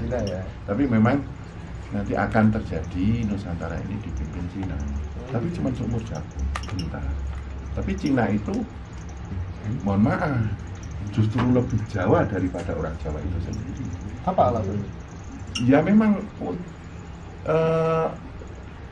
Cina ya. Tapi memang nanti akan terjadi Nusantara ini dipimpin Cina. Tapi cuma seumur jagung, bentar. Tapi Cina itu, mohon maaf, justru lebih Jawa daripada orang Jawa itu sendiri. Apa alasannya? Ya memang,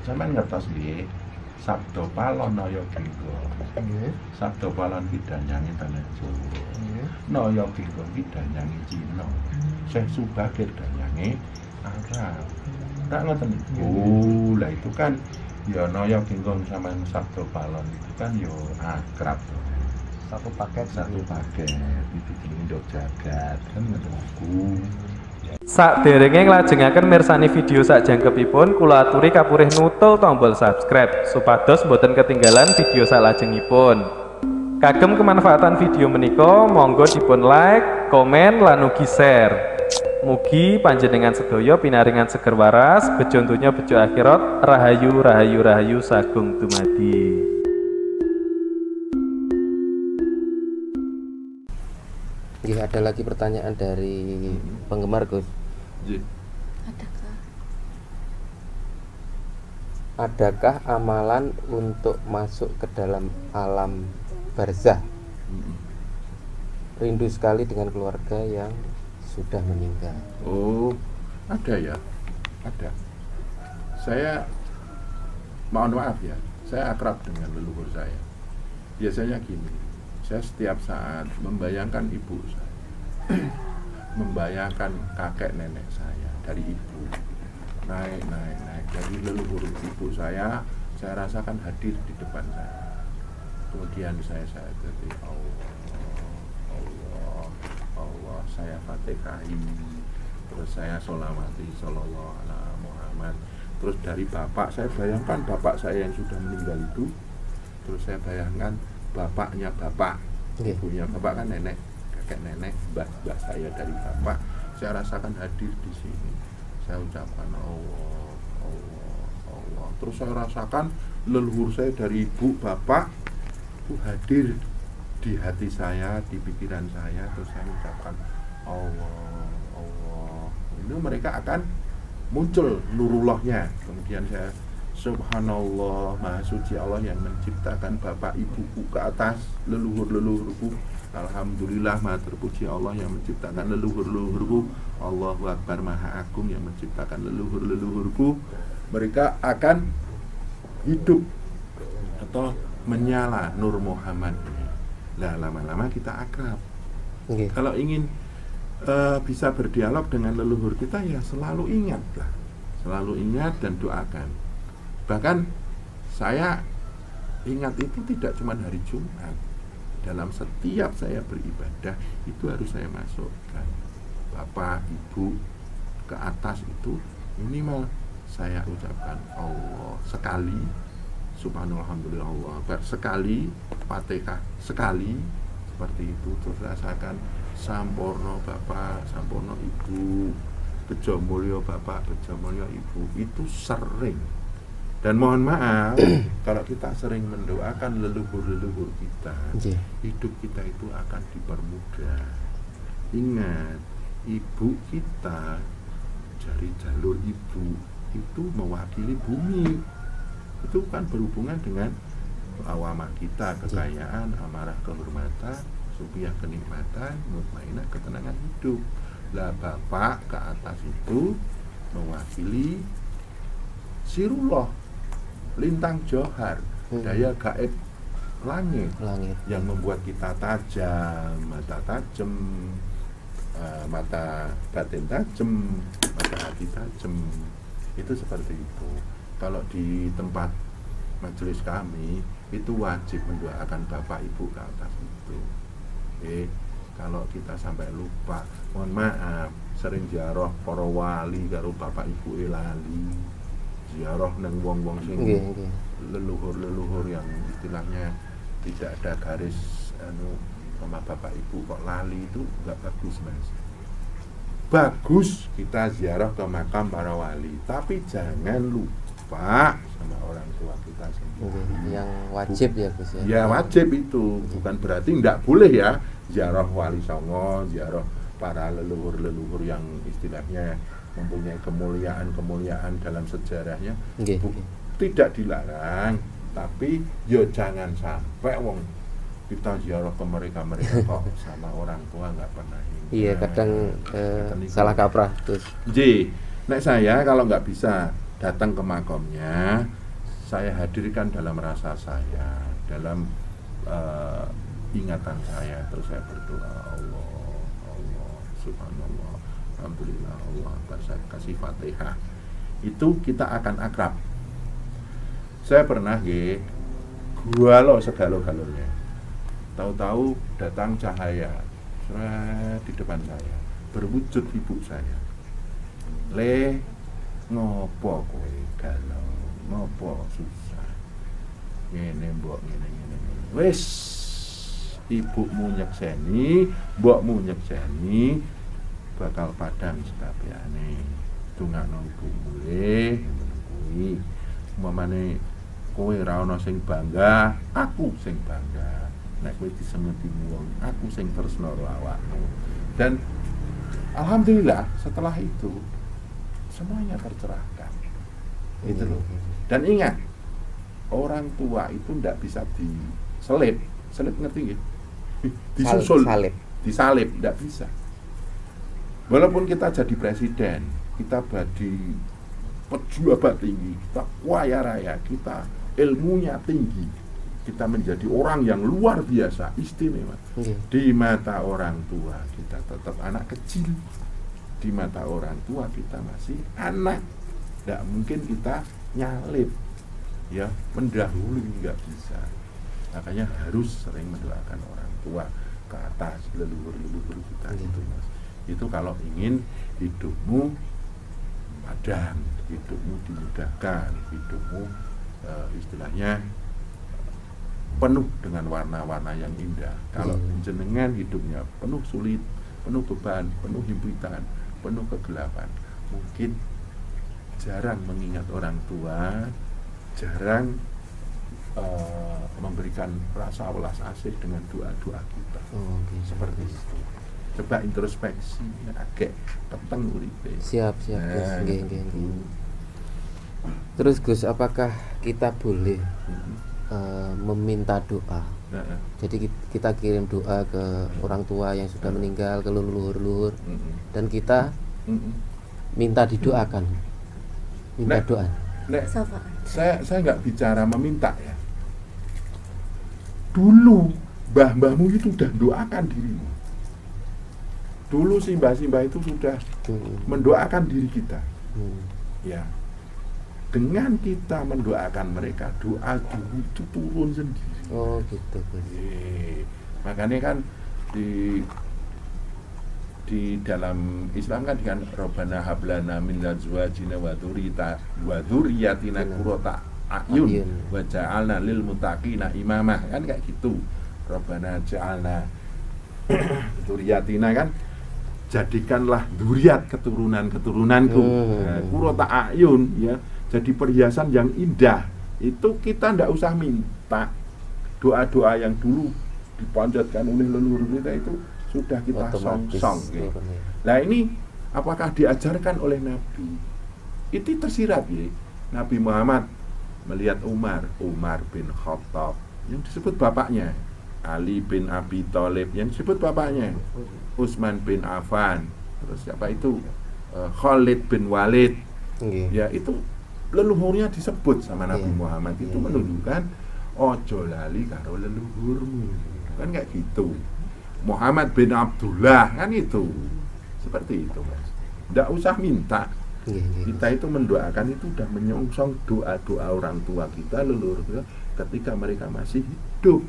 zaman ngertos nggih, sabdo palon naya genggo. Nggih. Sabdo palon kidanyangi tanah Jawa. Nggih. Naya genggo kidanyangi Cina. Syekh Subagir danyangi Arab. Tak ngoten. Oh, lah itu kan ya naya genggo sama sabdo palon itu kan ya akrab. Satu paket. Itu Indo jagat kan ngoten. Sakderenge nglajengaken mirsani video sakjangkepipun, kula aturi kapurih nutul tombol subscribe supados boten ketinggalan video salajengipun. Kagem kemanfaatan video menika monggo dipun like, komen lan ugi share. Mugi panjenengan sedaya pinaringan seger waras, bejo donya bejo akhirat, rahayu rahayu rahayu sagung dumadi. Ya, ada lagi pertanyaan dari penggemar Gus. Adakah amalan untuk masuk ke dalam alam barzah? Rindu sekali dengan keluarga yang sudah meninggal. Oh, ada ya, ada. Saya mohon maaf ya, saya akrab dengan leluhur saya. Biasanya gini, saya setiap saat membayangkan ibu saya, membayangkan kakek nenek saya dari ibu, naik dari leluhur ibu saya rasakan hadir di depan saya. Kemudian saya jadi Allah, saya fatihai, terus saya sholawati sallallahu ala Muhammad. Terus dari bapak, saya bayangkan bapak saya yang sudah meninggal itu, terus saya bayangkan bapaknya bapak, ibunya bapak kan nenek, kakek nenek, mbah saya dari bapak, saya rasakan hadir di sini. Saya ucapkan Allah. Terus saya rasakan leluhur saya dari ibu, bapak itu hadir di hati saya, di pikiran saya. Terus saya ucapkan Allah. Ini mereka akan muncul nurullahnya. Kemudian saya Subhanallah, Maha Suci Allah yang menciptakan bapak ibuku ke atas leluhur-leluhurku. Alhamdulillah, Maha terpuji Allah yang menciptakan leluhur-leluhurku. Allahu Akbar, Maha Agung yang menciptakan leluhur-leluhurku. Mereka akan hidup atau menyala Nur Muhammad ini. Lah lama-lama kita akrab. Kalau ingin bisa berdialog dengan leluhur kita, ya selalu ingatlah, selalu ingat dan doakan. Bahkan saya ingat itu tidak cuma hari Jumat. Dalam setiap saya beribadah itu harus saya masukkan bapak, ibu ke atas itu minimal saya ucapkan Allah sekali, subhanallah, alhamdulillah, Allah Akbar sekali, Fatihah sekali, seperti itu. Terus rasakan sampurno bapak, sampurno ibu, bejo mulya bapak, bejo mulya ibu, itu sering. Dan mohon maaf kalau kita sering mendoakan leluhur-leluhur kita, hidup kita itu akan dipermudah. Ingat, ibu kita dari jalur ibu itu mewakili bumi. Itu kan berhubungan dengan awamah kita, kekayaan, amarah, kehormatan, supiah, kenikmatan, mutmainah, ketenangan hidup. Lah bapak ke atas itu mewakili sirullah, lintang johar, daya gaib langit yang membuat kita tajam, mata tajam, mata batin tajam, mata hati tajam. Itu seperti itu. Kalau di tempat majelis kami itu wajib mendoakan bapak ibu ke atas itu. Kalau kita sampai lupa, mohon maaf, sering ziarah para wali karo bapak ibu lali. Ziarah neng wong-wong sing leluhur-leluhur yang istilahnya tidak ada garis sama bapak ibu kok lali, itu enggak bagus, Mas. Bagus kita ziarah ke makam para wali, tapi jangan lupa sama orang tua kita sendiri. Yang wajib ya Gus ya. Ya wajib itu, bukan berarti enggak boleh ya ziarah wali songo, ziarah para leluhur-leluhur yang istilahnya mempunyai kemuliaan dalam sejarahnya, Nggih. tidak dilarang, tapi yo jangan sampai wong kita ziarah ke mereka kok sama orang tua nggak pernah ingat. Iya, kadang salah kaprah terus. J, nek saya kalau nggak bisa datang ke makamnya, saya hadirkan dalam rasa saya, dalam ingatan saya, terus saya berdoa, Allah, subhanallah, alhamdulillah, Allah, saya kasih Fatihah. Itu kita akan akrab. Saya pernah gua lo segalo-galonya. Tahu-tahu datang cahaya di depan saya, berwujud ibu saya. Le, ngopo kowe galau, ngopo susah, ngene mbok ngene. Wis, ibumu nyekseni, mbokmu nyekseni, bakal padang sekabehane. Dongakno ibumu le, kuwi. Umpamane kowe ora ana sing bangga, aku sing bangga. Nek kowe disengeti wong, aku sing tresno awakmu. Dan alhamdulillah setelah itu semuanya tercerahkan. Itu loh. Dan ingat, orang tua itu ndak bisa diselip ngerti nggih? Disusul, disalib ndak bisa. Walaupun kita jadi presiden, kita jadi pejabat tinggi, kita kaya raya, kita ilmunya tinggi, kita menjadi orang yang luar biasa, istimewa. Di mata orang tua kita tetap anak kecil, di mata orang tua kita masih anak. Tidak mungkin kita nyalip, ya, mendahului, nggak bisa. Makanya harus sering mendoakan orang tua ke atas, leluhur kita itu, Mas. Itu kalau ingin hidupmu padang, hidupmu dimudahkan, hidupmu istilahnya penuh dengan warna-warna yang indah. Kalau jenengan hidupnya penuh sulit, penuh beban, penuh himpitan, penuh kegelapan, mungkin jarang mengingat orang tua, jarang memberikan rasa welas asih dengan doa-doa kita. Seperti itu. Coba introspeksi, agak peteng uripe. Siap, Gus. Terus Gus, apakah kita boleh meminta doa? Jadi kita kirim doa ke orang tua yang sudah meninggal, ke leluhur-leluhur, dan kita minta didoakan, minta doa. Saya nggak bicara meminta ya. Dulu mbah-mbahmu itu sudah doakan dirimu. Dulu simbah-simbah itu sudah mendoakan diri kita. Ya. Dengan kita mendoakan mereka, doa dulu itu turun sendiri. Oh gitu. Makanya kan di dalam Islam kan Rabbana hablana min azwajina wa dzurriyyatina qurrata a'yun wa ja'alna lil muttaqina imamah, kan kayak gitu. Rabbana ja'alna dzurriyyatina, kan jadikanlah dzurriyyat keturunan-keturunanku qurrata a'yun, ya, jadi perhiasan yang indah. Itu kita ndak usah minta. Doa-doa yang dulu dipanjatkan oleh leluhur kita itu sudah kita song-song gitu. Nah ini apakah diajarkan oleh Nabi? Itu tersirat ya. Nabi Muhammad melihat Umar bin Khattab yang disebut bapaknya, Ali bin Abi Thalib yang disebut bapaknya, Utsman bin Affan, terus siapa itu, Khalid bin Walid. Ya itu leluhurnya disebut sama Nabi Muhammad. Itu menunjukkan ojo lali karo leluhurmu, kan kayak gitu. Muhammad bin Abdullah, kan itu seperti itu, Mas. Nggak usah minta. Kita itu mendoakan itu udah menyongsong doa-doa orang tua kita, leluhur kita ketika mereka masih hidup,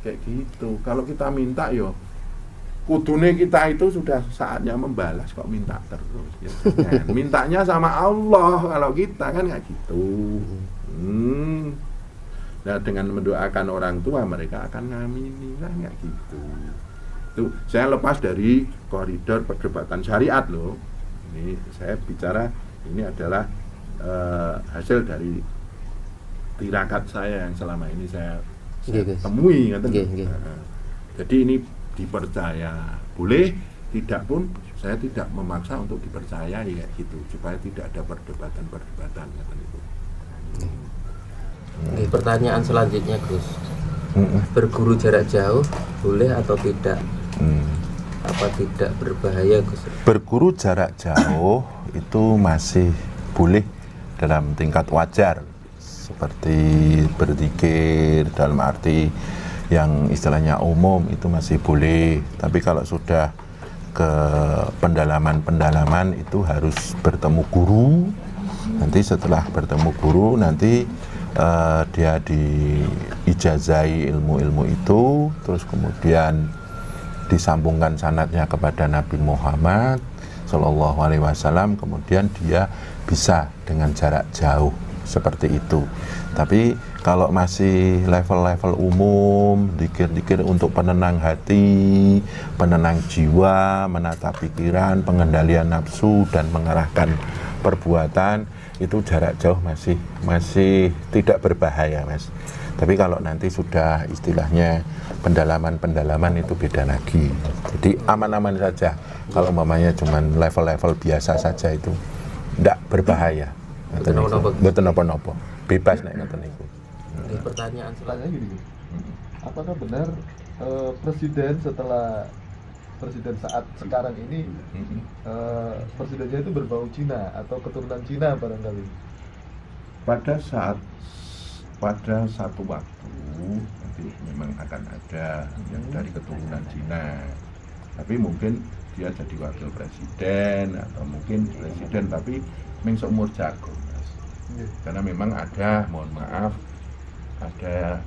kayak gitu. Kalau kita minta yo, kudune kita itu sudah saatnya membalas, kok minta terus ya, kan? Mintanya sama Allah kalau kita, kan kayak gitu. Nah dengan mendoakan orang tua mereka akan ngamini, kan kayak gitu. Tuh, saya lepas dari koridor perdebatan syariat loh. Ini saya bicara, ini adalah hasil dari tirakat saya yang selama ini saya temui, kan? Jadi ini dipercaya boleh, tidak pun saya tidak memaksa untuk dipercayai kayak gitu supaya tidak ada perdebatan gitu. Oke, pertanyaan selanjutnya Gus, berguru jarak jauh boleh atau tidak? Apa tidak berbahaya Gus? Berguru jarak jauh itu masih boleh dalam tingkat wajar, seperti berzikir dalam arti yang istilahnya umum itu masih boleh. Tapi kalau sudah ke pendalaman itu harus bertemu guru. Nanti setelah bertemu guru nanti dia diijazai ilmu-ilmu itu, terus kemudian disambungkan sanadnya kepada Nabi Muhammad Shallallahu Alaihi Wasallam, kemudian dia bisa dengan jarak jauh seperti itu. Tapi kalau masih level-level umum, dikir-dikir untuk penenang hati, penenang jiwa, menata pikiran, pengendalian nafsu dan mengarahkan perbuatan, itu jarak jauh masih tidak berbahaya, Mas. Tapi kalau nanti sudah istilahnya pendalaman itu beda lagi. Jadi aman-aman saja. Kalau umpamanya cuman level-level biasa saja itu tidak berbahaya. Betul nopo-nopo. Bebas nek ngoten niku. Pertanyaan Pertanyaannya gini, apakah benar presiden saat sekarang ini presidennya itu berbau Cina atau keturunan Cina barangkali? Pada satu waktu nanti memang akan ada yang dari keturunan Cina, tapi mungkin dia jadi wakil presiden atau mungkin presiden tapi mung seumur jagung, Mas. Karena memang ada, mohon maaf, ada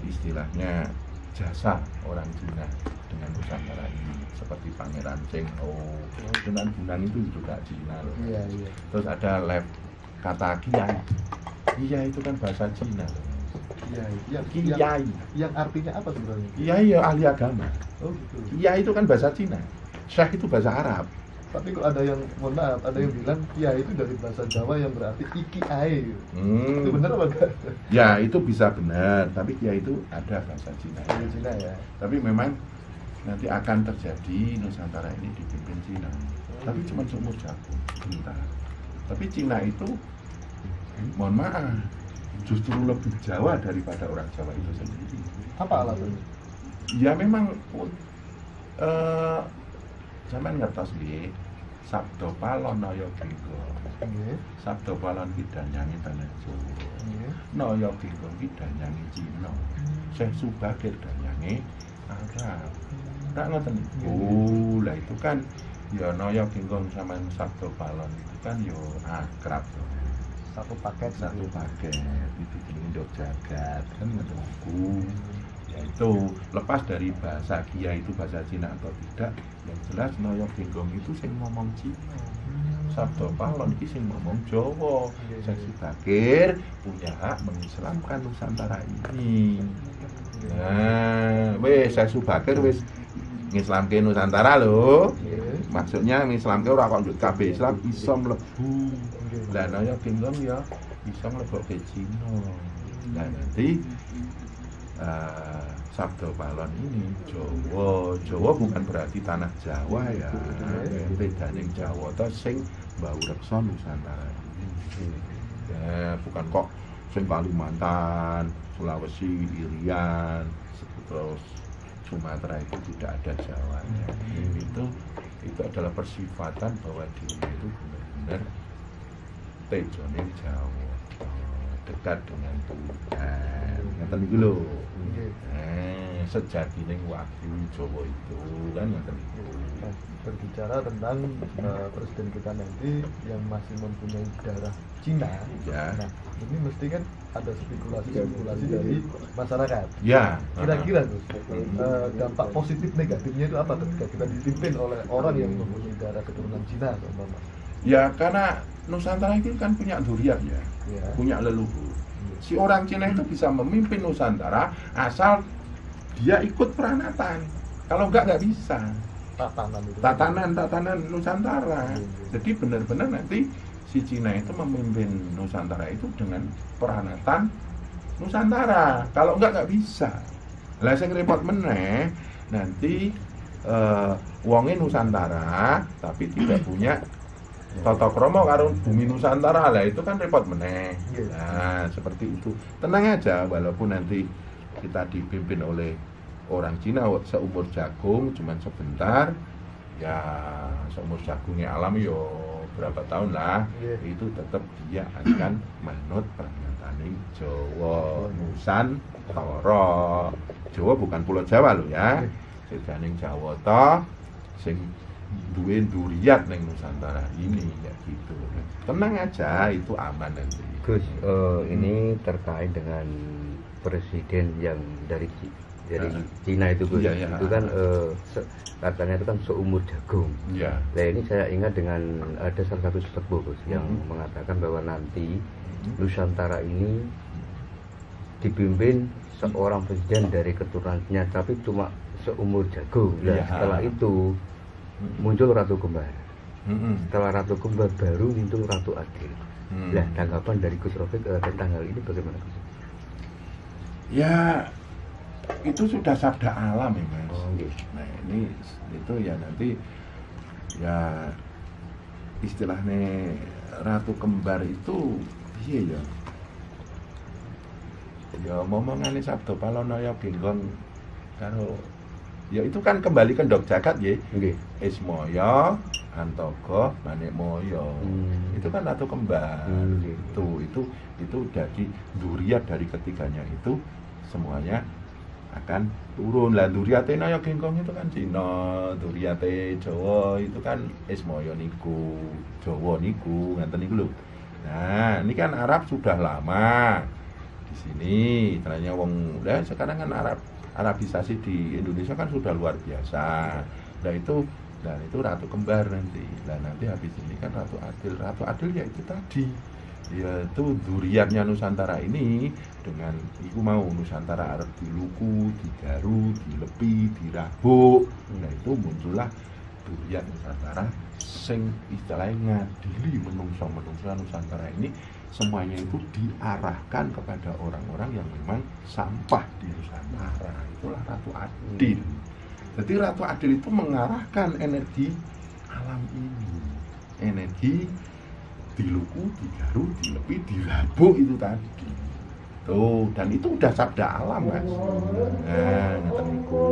istilahnya jasa orang Cina dengan Nusantara ini, seperti Pangeran Cheng-ho dengan Bunan itu juga Cina loh. Iya. Terus ada kata kiai. Kiai itu kan bahasa Cina. Kiai. Yang artinya apa sebenarnya? Kiai ya ahli agama. Oh gitu. Kiai itu kan bahasa Cina. Syekh itu bahasa Arab. Tapi kok ada yang, mohon maaf, ada yang bilang kiai itu dari bahasa Jawa yang berarti ikiai. Itu benar apa enggak? Ya itu bisa benar, tapi kiai itu ada bahasa Cina. Dari Cina ya. Tapi memang nanti akan terjadi Nusantara ini dipimpin Cina. Tapi cuma seumur jagung, bentar. Tapi Cina itu, mohon maaf, justru lebih Jawa daripada orang Jawa itu sendiri. Apa alasannya? Ya memang zaman ngertos nggih, sabda palon naya genggo. Nggih. Sabda palon ki danyange tanah Jawa. Naya genggo ki danyange Cina. Syekh Subakir danyange Arab. Tak ngoten. Oh, lah itu kan ya naya genggo sama sabda palon itu kan yo akrab to. Satu paket itu Indok Jagat kan ngoten. Ya itu lepas dari bahasa Kia itu bahasa Cina atau tidak, yang jelas Noyo Genggong itu sing ngomong Cina. Sabda Palon iki sing ngomong Jawa. Syekh Subakir punya hak mengislamkan Nusantara ini. Nah, Syekh Subakir wis ngislamke Nusantara lho. Maksudnya ngislamke ora kok ndut kabeh Islam iso mlebu. Lah Noyo Genggong ya iso mlebokke Cina. Nah nanti Sabda Palon ini Jawa bukan berarti tanah Jawa ya. Bedaning Jawa ta sing mbau reksa Nusantara ini. Ya, bukan kok sing Kalimantan, Sulawesi, Irian, terus Sumatera itu tidak ada Jawanya. Itu adalah persifatan bahwa dirinya itu benar-benar tejone Jawa, dekat dengan Tuhan. Ngoten iki lho. Sejatine waktu Jawa itu kan ngoten iki. Berbicara tentang presiden kita nanti yang masih mempunyai darah Cina, ya. Nah ini mesti kan ada spekulasi dari masyarakat. Ya. Kira-kira tuh dampak positif negatifnya itu apa ketika kita dipimpin oleh orang yang mempunyai darah keturunan Cina, umpama? Ya karena Nusantara itu kan punya dzuriyat ya, punya leluhur. Si orang Cina itu bisa memimpin Nusantara asal dia ikut peranatan. Kalau nggak bisa. Tatanan Nusantara. Jadi benar-benar nanti si Cina itu memimpin Nusantara itu dengan peranatan Nusantara. Kalau nggak bisa. Lah sing repot meneh nanti wonge Nusantara tapi tidak punya tata krama karo bumi Nusantara, lah itu kan repot meneh. Nah, seperti itu. Tenang aja, walaupun nanti kita dipimpin oleh orang Cina seumur jagung cuman sebentar, ya seumur jagungnya alam yo berapa tahun lah, itu tetap dia akan manut pernyataan Jawa Nusantara. Jawa bukan Pulau Jawa lo ya, sejaning Jawa toh sing duwe duriat neng Nusantara ini, ya gitu. Tenang aja, itu aman nanti. Gus, ini terkait dengan presiden yang dari Cina itu, Gus. Ya. Itu kan katanya itu kan seumur jagung. Ya. Nah, ini saya ingat dengan ada salah satu sesepuh, Gus, yang mengatakan bahwa nanti Nusantara ini dipimpin seorang presiden dari keturunannya, tapi cuma seumur jagung. Nah, setelah itu muncul Ratu Kembar. Setelah Ratu Kembar baru muncul Ratu Adil. Nah, tanggapan dari Gus Rafiq tentang hal ini bagaimana, Gus? Ya, itu sudah sabda alam ya, Mas. Oh, okay. Nah, ini itu ya nanti ya istilahnya Ratu Kembar itu iya ya. Ya ngomongane sabda Palonaya Genggong karo ya itu kan kembali ke Ndok Jagat ya. Okay. Ismoyo, Antogo, Manekmoyo. Itu kan Ratu Kembar. Itu dari duriat dari ketiganya itu semuanya akan turun. Lah duriate Naya Genggong itu kan Cina, duriate Jawa itu kan Ismoyo niku, Jawa niku, ngenten niku lho. Nah, ini kan Arab sudah lama di sini. Ternyata wong sekarang kan Arabisasi di Indonesia kan sudah luar biasa. Nah itu Ratu Kembar nanti. Nah nanti habis ini kan Ratu Adil. Ratu Adil ya itu tadi, yaitu duriatnya Nusantara ini dengan itu mau Nusantara Arab diluku, digaru, dilepi, dirabuk. Nah itu muncullah duriat Nusantara sing istilahnya ngadili menungso Nusantara ini. Semuanya itu diarahkan kepada orang-orang yang memang sampah di Nusantara. Itulah Ratu Adil. Jadi Ratu Adil itu mengarahkan energi alam ini. Energi diluku, digaru, dilepi, dirabuk itu tadi. Tuh, dan itu udah sabda alam, Mas. Nah, ngeten niku.